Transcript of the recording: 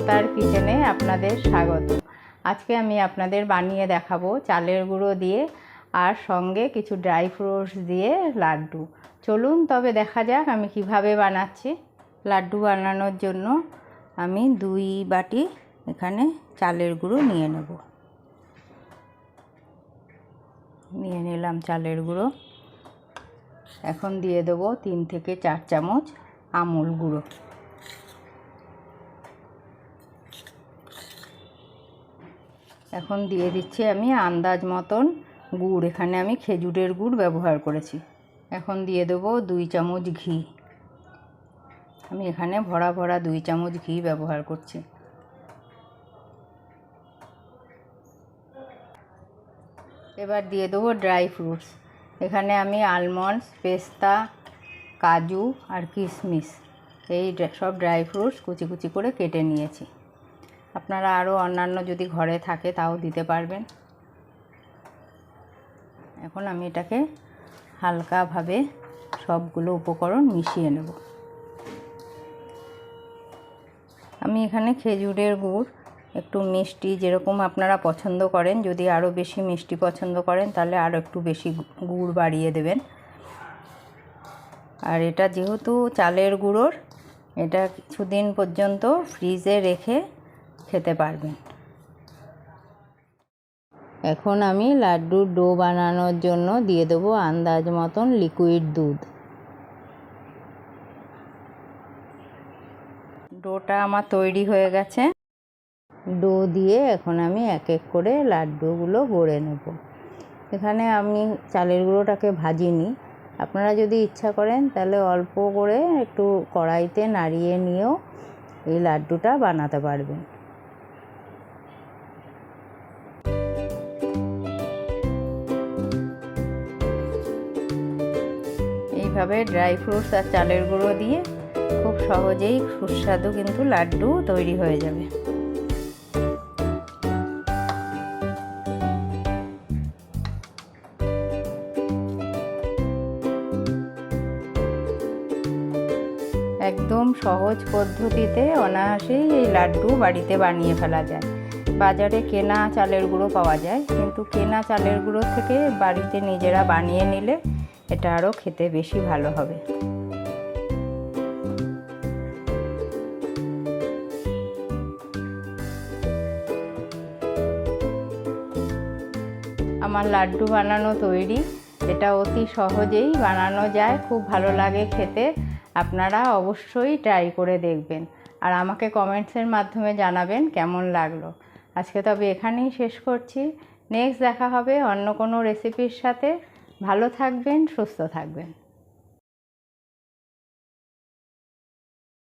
মমতার কিচেনে আপনাদের স্বাগত। আজকে আমি আপনাদের বানিয়ে দেখাবো চালের গুঁড়ো দিয়ে আর সঙ্গে কিছু ড্রাই ফ্রুটস দিয়ে লাড্ডু। চলুন তবে দেখা যাক আমি কিভাবে বানাচ্ছি। লাড্ডু বানানোর জন্য আমি 2 বাটি এখানে চালের গুঁড়ো নিয়ে নেব। নিয়ে নিলাম চালের গুঁড়ো। এখন দিয়ে দেবো 3 থেকে 4 চামচ আমুল গুঁড়ো। এখন দিয়ে দিচ্ছি আমি আন্দাজ মতন গুড়। এখানে আমি খেজুরের গুড় ব্যবহার করেছি। এখন দিয়ে দেবো 2 চামচ ঘি। আমি এখানে ভরা ভরা 2 চামচ ঘি ব্যবহার করছি। এবার দিয়ে দেবো ড্রাই ফ্রুটস। এখানে আমি আলমন্ডস, পেস্তা, কাজু আর কিশমিশ এই সব ড্রাই ফ্রুটস কুচি কুচি করে কেটে নিয়েছি। আপনারা আরও অন্যান্য যদি ঘরে থাকে তাও দিতে পারবেন। এখন আমি এটাকে হালকাভাবে সবগুলো উপকরণ মিশিয়ে নেব। আমি এখানে খেজুরের গুড় একটু মিষ্টি যেরকম আপনারা পছন্দ করেন, যদি আরও বেশি মিষ্টি পছন্দ করেন তাহলে আরও একটু বেশি গুড় বাড়িয়ে দেবেন। আর এটা যেহেতু চালের গুঁড়োর, এটা কিছুদিন পর্যন্ত ফ্রিজে রেখে খেতে পারবেন। এখন আমি লাড্ডুর ডো বানানোর জন্য দিয়ে দেবো আন্দাজ মতন লিকুইড দুধ। ডোটা আমার তৈরি হয়ে গেছে। ডো দিয়ে এখন আমি এক এক করে লাড্ডুগুলো গড়ে নেব। এখানে আমি চালের গুঁড়োটাকে ভাজিনি। আপনারা যদি ইচ্ছা করেন তাহলে অল্প করে একটু কড়াইতে নাড়িয়ে নিয়েও এই লাড্ডুটা বানাতে পারবেন। এইভাবে ড্রাই ফ্রুটস আর চালের গুঁড়ো দিয়ে খুব সহজেই সুস্বাদু কিন্তু লাড্ডু তৈরি হয়ে যাবে। একদম সহজ পদ্ধতিতে অনায়াসেই এই লাড্ডু বাড়িতে বানিয়ে ফেলা যায়। বাজারে কেনা চালের গুঁড়ো পাওয়া যায়, কিন্তু কেনা চালের গুঁড়ো থেকে বাড়িতে নিজেরা বানিয়ে নিলে এটা আরও খেতে বেশি ভালো হবে। আমার লাড্ডু বানানো তৈরি। এটা অতি সহজেই বানানো যায়, খুব ভালো লাগে খেতে। আপনারা অবশ্যই ট্রাই করে দেখবেন আর আমাকে কমেন্টসের মাধ্যমে জানাবেন কেমন লাগলো। আজকে তবে এখানেই শেষ করছি। নেক্সট দেখা হবে অন্য কোনো রেসিপির সাথে। ভালো থাকবেন, সুস্থ থাকবেন।